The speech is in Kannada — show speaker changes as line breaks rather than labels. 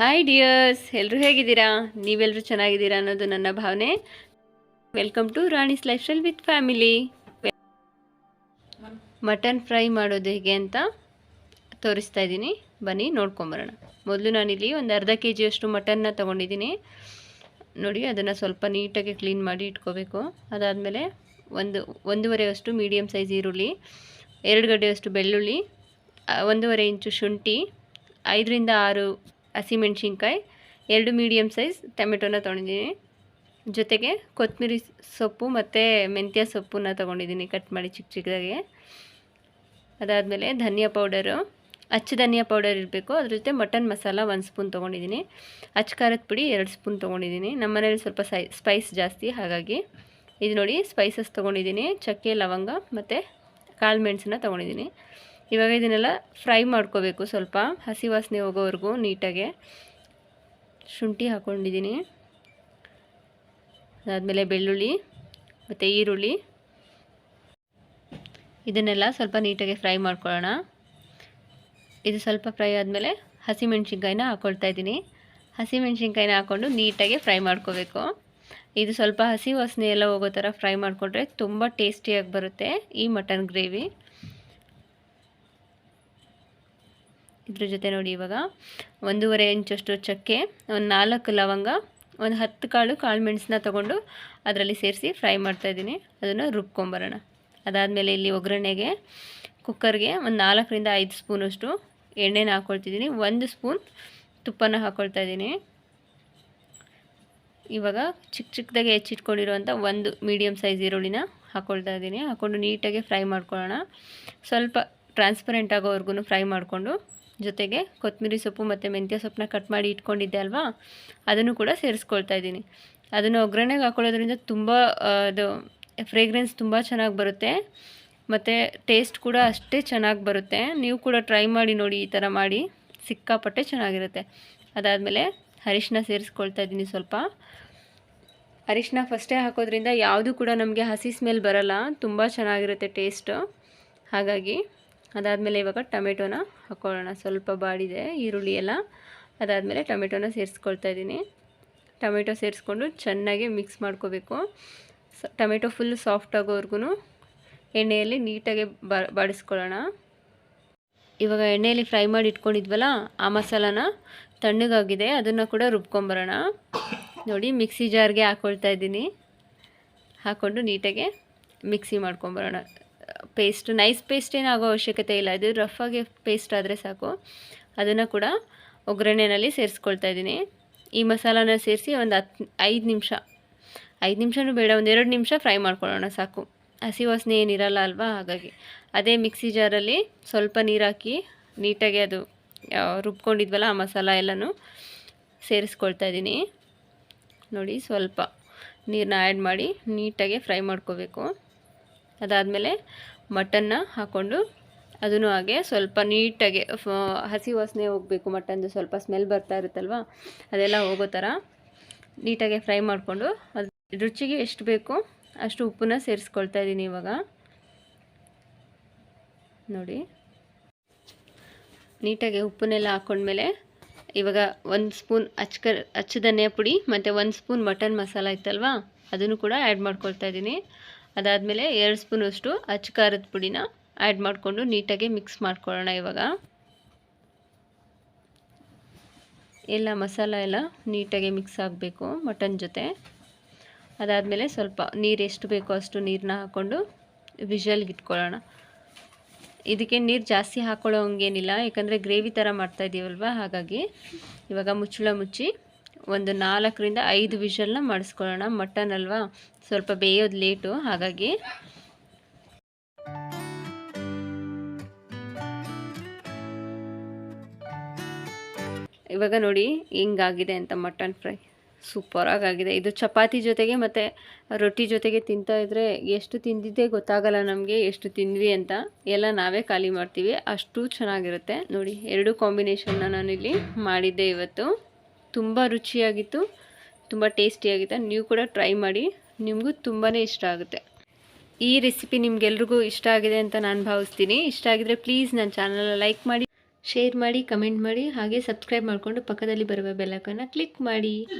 ಹಾಯ್ ಡಿಯರ್ಸ್, ಎಲ್ಲರೂ ಹೇಗಿದ್ದೀರಾ? ನೀವೆಲ್ಲರೂ ಚೆನ್ನಾಗಿದ್ದೀರಾ ಅನ್ನೋದು ನನ್ನ ಭಾವನೆ. Welcome to Rani's lifestyle with family. Mutton fry ಮಾಡೋದು ಹೇಗೆ ಅಂತ ತೋರಿಸ್ತಾ ಇದ್ದೀನಿ, ಬನ್ನಿ ನೋಡ್ಕೊಂಬರೋಣ. ಮೊದಲು ನಾನಿಲ್ಲಿ ಒಂದು ಅರ್ಧ kg ಅಷ್ಟು ಮಟನ್ನ ತೊಗೊಂಡಿದ್ದೀನಿ. ನೋಡಿ, ಅದನ್ನು ಸ್ವಲ್ಪ ನೀಟಾಗಿ ಕ್ಲೀನ್ ಮಾಡಿ ಇಟ್ಕೋಬೇಕು. ಅದಾದಮೇಲೆ ಒಂದೂವರೆ ಅಷ್ಟು ಮೀಡಿಯಮ್ ಸೈಜ್ ಈರುಳ್ಳಿ, 2 ಗಡ್ಡೆಯಷ್ಟು ಬೆಳ್ಳುಳ್ಳಿ, 1.5 ಇಂಚು ಶುಂಠಿ, 5ರಿಂದ 6 ಹಸಿಮೆಣ್ಸಿನ್ಕಾಯಿ, 2 ಮೀಡಿಯಮ್ ಸೈಜ್ ಟೊಮೆಟೊನ ತೊಗೊಂಡಿದ್ದೀನಿ. ಜೊತೆಗೆ ಕೊತ್ತಂಬರಿ ಸೊಪ್ಪು ಮತ್ತು ಮೆಂತ್ಯ ಸೊಪ್ಪನ್ನ ತೊಗೊಂಡಿದ್ದೀನಿ ಕಟ್ ಮಾಡಿ ಚಿಕ್ಕ ಚಿಕ್ಕದಾಗಿ. ಅದಾದಮೇಲೆ ಧನಿಯಾ ಪೌಡರು, ಅಚ್ಚ ಧನಿಯಾ ಪೌಡರ್ ಇರಬೇಕು. ಅದ್ರ ಜೊತೆ ಮಟನ್ ಮಸಾಲ 1 ಸ್ಪೂನ್ ತೊಗೊಂಡಿದ್ದೀನಿ. ಅಚ್ಚ ಖಾರದ ಪುಡಿ 2 ಸ್ಪೂನ್ ತೊಗೊಂಡಿದ್ದೀನಿ. ನಮ್ಮ ಮನೇಲಿ ಸ್ವಲ್ಪ ಸ್ಪೈಸ್ ಜಾಸ್ತಿ, ಹಾಗಾಗಿ ಇದು ನೋಡಿ ಸ್ಪೈಸಸ್ ತೊಗೊಂಡಿದ್ದೀನಿ. ಚಕ್ಕೆ, ಲವಂಗ ಮತ್ತು ಕಾಳು ಮೆಣಸನ್ನ ತೊಗೊಂಡಿದ್ದೀನಿ. ಇವಾಗ ಇದನ್ನೆಲ್ಲ ಫ್ರೈ ಮಾಡ್ಕೋಬೇಕು, ಸ್ವಲ್ಪ ಹಸಿ ವಾಸನೆ ಹೋಗೋವರೆಗೂ ನೀಟಾಗೆ. ಶುಂಠಿ ಹಾಕ್ಕೊಂಡಿದ್ದೀನಿ. ಅದಾದಮೇಲೆ ಬೆಳ್ಳುಳ್ಳಿ ಮತ್ತು ಈರುಳ್ಳಿ, ಇದನ್ನೆಲ್ಲ ಸ್ವಲ್ಪ ನೀಟಾಗಿ ಫ್ರೈ ಮಾಡ್ಕೊಳ್ಳೋಣ. ಇದು ಸ್ವಲ್ಪ ಫ್ರೈ ಆದಮೇಲೆ ಹಸಿಮೆಣ್ಸಿನ್ಕಾಯಿನ ಹಾಕ್ಕೊಳ್ತಾ ಇದ್ದೀನಿ. ಹಸಿಮೆಣ್ಸಿನ್ಕಾಯಿನ ಹಾಕ್ಕೊಂಡು ನೀಟಾಗಿ ಫ್ರೈ ಮಾಡ್ಕೋಬೇಕು. ಇದು ಸ್ವಲ್ಪ ಹಸಿ ವಾಸನೆ ಎಲ್ಲ ಹೋಗೋ ಥರ ಫ್ರೈ ಮಾಡಿಕೊಂಡ್ರೆ ತುಂಬ ಟೇಸ್ಟಿಯಾಗಿ ಬರುತ್ತೆ ಈ ಮಟನ್ ಗ್ರೇವಿ. ಇದ್ರ ಜೊತೆ ನೋಡಿ, ಇವಾಗ 1.5 ಇಂಚಷ್ಟು ಚಕ್ಕೆ, ಒಂದು 4 ಲವಂಗ, ಒಂದು 10 ಕಾಳು ಮೆಣಸನ್ನ ತೊಗೊಂಡು ಅದರಲ್ಲಿ ಸೇರಿಸಿ ಫ್ರೈ ಮಾಡ್ತಾಯಿದ್ದೀನಿ. ಅದನ್ನು ರುಬ್ಕೊಂಬರೋಣ. ಅದಾದಮೇಲೆ ಇಲ್ಲಿ ಒಗ್ಗರಣೆಗೆ ಕುಕ್ಕರ್ಗೆ ಒಂದು 4ರಿಂದ 5 ಸ್ಪೂನಷ್ಟು ಎಣ್ಣೆನ ಹಾಕ್ಕೊಳ್ತಿದ್ದೀನಿ. 1 ಸ್ಪೂನ್ ತುಪ್ಪನ ಹಾಕ್ಕೊಳ್ತಾ ಇದ್ದೀನಿ. ಇವಾಗ ಚಿಕ್ಕದಾಗಿ ಹೆಚ್ಚಿಟ್ಕೊಂಡಿರುವಂಥ 1 ಮೀಡಿಯಮ್ ಸೈಜ್ ಈರುಳ್ಳಿನ ಹಾಕ್ಕೊಳ್ತಾ ಇದ್ದೀನಿ. ಹಾಕ್ಕೊಂಡು ನೀಟಾಗಿ ಫ್ರೈ ಮಾಡ್ಕೊಳ್ಳೋಣ. ಸ್ವಲ್ಪ ಟ್ರಾನ್ಸ್ಪರೆಂಟ್ ಆಗೋವರೆಗೂ ಫ್ರೈ ಮಾಡಿಕೊಂಡು, ಜೊತೆಗೆ ಕೊತ್ತಂಬರಿ ಸೊಪ್ಪು ಮತ್ತು ಮೆಂತ್ಯ ಸೊಪ್ಪನ್ನ ಕಟ್ ಮಾಡಿ ಇಟ್ಕೊಂಡಿದ್ದೆ ಅಲ್ವಾ, ಅದನ್ನು ಕೂಡ ಸೇರಿಸ್ಕೊಳ್ತಾ ಇದ್ದೀನಿ. ಅದನ್ನು ಒಗ್ಗರಣೆಗೆ ಹಾಕೊಳ್ಳೋದ್ರಿಂದ ತುಂಬ ಅದು ಫ್ರೇಗ್ರೆನ್ಸ್ ತುಂಬ ಚೆನ್ನಾಗಿ ಬರುತ್ತೆ ಮತ್ತು ಟೇಸ್ಟ್ ಕೂಡ ಅಷ್ಟೇ ಚೆನ್ನಾಗಿ ಬರುತ್ತೆ. ನೀವು ಕೂಡ ಟ್ರೈ ಮಾಡಿ ನೋಡಿ, ಈ ಥರ ಮಾಡಿ, ಸಿಕ್ಕಾಪಟ್ಟೆ ಚೆನ್ನಾಗಿರುತ್ತೆ. ಅದಾದಮೇಲೆ ಅರಿಶಿನ ಸೇರಿಸ್ಕೊಳ್ತಾ ಇದ್ದೀನಿ. ಸ್ವಲ್ಪ ಅರಿಶಿನ ಫಸ್ಟೇ ಹಾಕೋದ್ರಿಂದ ಯಾವುದು ಕೂಡ ನಮಗೆ ಹಸಿ ಸ್ಮೆಲ್ ಬರಲ್ಲ, ತುಂಬ ಚೆನ್ನಾಗಿರುತ್ತೆ ಟೇಸ್ಟು. ಹಾಗಾಗಿ ಅದಾದಮೇಲೆ ಇವಾಗ ಟೊಮೆಟೊನ ಹಾಕ್ಕೊಳ್ಳೋಣ. ಸ್ವಲ್ಪ ಬಾಡಿದೆ ಈರುಳ್ಳಿ ಎಲ್ಲ. ಅದಾದಮೇಲೆ ಟೊಮೆಟೊನ ಸೇರಿಸ್ಕೊಳ್ತಾ ಇದ್ದೀನಿ. ಟೊಮೆಟೊ ಸೇರಿಸ್ಕೊಂಡು ಚೆನ್ನಾಗಿ ಮಿಕ್ಸ್ ಮಾಡ್ಕೋಬೇಕು. ಟೊಮೆಟೊ ಫುಲ್ ಸಾಫ್ಟ್ ಆಗೋವರೆಗೂ ಎಣ್ಣೆಯಲ್ಲಿ ನೀಟಾಗಿ ಬಾಡಿಸ್ಕೊಳ್ಳೋಣ. ಇವಾಗ ಎಣ್ಣೆಯಲ್ಲಿ ಫ್ರೈ ಮಾಡಿ ಇಟ್ಕೊಂಡಿದ್ವಲ್ಲ, ಆ ಮಸಾಲಾನ ತಣ್ಣಗಾಗಿದೆ, ಅದನ್ನು ಕೂಡ ರುಬ್ಕೊಂಬರೋಣ. ನೋಡಿ, ಮಿಕ್ಸಿ ಜಾರ್ಗೆ ಹಾಕ್ಕೊಳ್ತಾ ಇದ್ದೀನಿ. ಹಾಕ್ಕೊಂಡು ನೀಟಾಗಿ ಮಿಕ್ಸಿ ಮಾಡ್ಕೊಂಬರೋಣ. ಪೇಸ್ಟ್ ನೈಸ್ ಪೇಸ್ಟ್ ಏನೋ ಆಗೋ ಅವಶ್ಯಕತೆ ಇಲ್ಲ, ಇದು ರಫಾಗಿ ಪೇಸ್ಟ್ ಆದರೆ ಸಾಕು. ಅದನ್ನು ಕೂಡ ಒಗ್ಗರಣೆಯಲ್ಲಿ ಸೇರಿಸ್ಕೊಳ್ತಾ ಇದ್ದೀನಿ. ಈ ಮಸಾಲಾನ ಸೇರಿಸಿ ಒಂದು 5 ನಿಮಿಷನೂ ಬೇಡ, ಒಂದು 2 ನಿಮಿಷ ಫ್ರೈ ಮಾಡ್ಕೊಳ್ಳೋಣ ಸಾಕು. ಹಸಿ ವಾಸನೆ ಏನಿರಲ್ಲ ಅಲ್ವಾ, ಹಾಗಾಗಿ. ಅದೇ ಮಿಕ್ಸಿ ಜಾರಲ್ಲಿ ಸ್ವಲ್ಪ ನೀರು ಹಾಕಿ ನೀಟಾಗಿ ಅದು ರುಬ್ಕೊಂಡಿದ್ವಲ್ಲ ಆ ಮಸಾಲ ಎಲ್ಲನೂ ಸೇರಿಸ್ಕೊಳ್ತಾ ಇದ್ದೀನಿ. ನೋಡಿ, ಸ್ವಲ್ಪ ನೀರನ್ನ ಆ್ಯಡ್ ಮಾಡಿ ನೀಟಾಗಿ ಫ್ರೈ ಮಾಡ್ಕೋಬೇಕು. ಅದಾದಮೇಲೆ ಮಟನ್ನ ಹಾಕ್ಕೊಂಡು ಅದನ್ನು ಹಾಗೆ ಸ್ವಲ್ಪ ನೀಟಾಗಿ ಹಸಿ ವಾಸನೆ ಹೋಗಬೇಕು. ಮಟನ್ದು ಸ್ವಲ್ಪ ಸ್ಮೆಲ್ ಬರ್ತಾ ಇರುತ್ತಲ್ವ, ಅದೆಲ್ಲ ಹೋಗೋ ಥರ ನೀಟಾಗಿ ಫ್ರೈ ಮಾಡಿಕೊಂಡು ಅದು ರುಚಿಗೆ ಎಷ್ಟು ಬೇಕೋ ಅಷ್ಟು ಉಪ್ಪನ್ನ ಸೇರಿಸ್ಕೊಳ್ತಾ ಇದ್ದೀನಿ. ಇವಾಗ ನೋಡಿ, ನೀಟಾಗಿ ಉಪ್ಪನ್ನೆಲ್ಲ ಹಾಕ್ಕೊಂಡ್ಮೇಲೆ ಇವಾಗ 1 ಸ್ಪೂನ್ ಅಚ್ಚ ಧನಿಯಾ ಪುಡಿ ಮತ್ತು 1 ಸ್ಪೂನ್ ಮಟನ್ ಮಸಾಲ ಇತ್ತಲ್ವ, ಅದನ್ನು ಕೂಡ ಆ್ಯಡ್ ಮಾಡ್ಕೊಳ್ತಾ ಇದ್ದೀನಿ. ಅದಾದಮೇಲೆ 2 ಸ್ಪೂನಷ್ಟು ಅಚ್ಚ ಖಾರದ ಪುಡಿನ ಆ್ಯಡ್ ಮಾಡಿಕೊಂಡು ನೀಟಾಗಿ ಮಿಕ್ಸ್ ಮಾಡ್ಕೊಳ್ಳೋಣ. ಇವಾಗ ಎಲ್ಲ ಮಸಾಲ ಎಲ್ಲ ನೀಟಾಗಿ ಮಿಕ್ಸ್ ಆಗಬೇಕು ಮಟನ್ ಜೊತೆ. ಅದಾದಮೇಲೆ ಸ್ವಲ್ಪ ನೀರು ಎಷ್ಟು ಬೇಕೋ ಅಷ್ಟು ನೀರನ್ನ ಹಾಕ್ಕೊಂಡು ವಿಷಲ್ಗೆ ಇಟ್ಕೊಳ್ಳೋಣ. ಇದಕ್ಕೆ ನೀರು ಜಾಸ್ತಿ ಹಾಕ್ಕೊಳ್ಳೋ ಹಂಗೇನಿಲ್ಲ, ಯಾಕಂದರೆ ಗ್ರೇವಿ ಥರ ಮಾಡ್ತಾಯಿದ್ದೀವಲ್ವ, ಹಾಗಾಗಿ. ಇವಾಗ ಮುಚ್ಚಳ ಮುಚ್ಚಿ ಒಂದು 4ರಿಂದ 5 ವಿಷಲ್ನ ಮಾಡಿಸ್ಕೊಳ್ಳೋಣ. ಮಟನ್ ಅಲ್ವಾ, ಸ್ವಲ್ಪ ಬೇಯೋದು ಲೇಟು, ಹಾಗಾಗಿ. ಇವಾಗ ನೋಡಿ ಹಿಂಗಾಗಿದೆ ಅಂತ ಮಟನ್ ಫ್ರೈ ಸೂಪರಾಗಿದೆ. ಇದು ಚಪಾತಿ ಜೊತೆಗೆ ಮತ್ತು ರೊಟ್ಟಿ ಜೊತೆಗೆ ತಿಂತಾಯಿದ್ರೆ ಎಷ್ಟು ತಿಂದಿದ್ದೇ ಗೊತ್ತಾಗಲ್ಲ ನಮಗೆ ಎಷ್ಟು ತಿಂದ್ವಿ ಅಂತ. ಎಲ್ಲ ನಾವೇ ಖಾಲಿ ಮಾಡ್ತೀವಿ, ಅಷ್ಟು ಚೆನ್ನಾಗಿರುತ್ತೆ. ನೋಡಿ, 2 ಕಾಂಬಿನೇಷನ್ನ ನಾನಿಲ್ಲಿ ಮಾಡಿದ್ದೆ ಇವತ್ತು. ತುಂಬ ರುಚಿಯಾಗಿತ್ತು, ತುಂಬ ಟೇಸ್ಟಿಯಾಗಿತ್ತು. ನೀವು ಕೂಡ ಟ್ರೈ ಮಾಡಿ, ನಿಮಗೂ ತುಂಬಾ ಇಷ್ಟ ಆಗುತ್ತೆ. ಈ ರೆಸಿಪಿ ನಿಮಗೆಲ್ರಿಗೂ ಇಷ್ಟ ಆಗಿದೆ ಅಂತ ನಾನು ಭಾವಿಸ್ತೀನಿ. ಇಷ್ಟ ಆಗಿದ್ರೆ ಪ್ಲೀಸ್ ನನ್ನ ಚಾನಲ್ನ ಲೈಕ್ ಮಾಡಿ, ಶೇರ್ ಮಾಡಿ, ಕಮೆಂಟ್ ಮಾಡಿ, ಹಾಗೆ ಸಬ್ಸ್ಕ್ರೈಬ್ ಮಾಡಿಕೊಂಡು ಪಕ್ಕದಲ್ಲಿ ಬರುವ ಬೆಲ್ ಐಕಾನ್ನ ಕ್ಲಿಕ್ ಮಾಡಿ.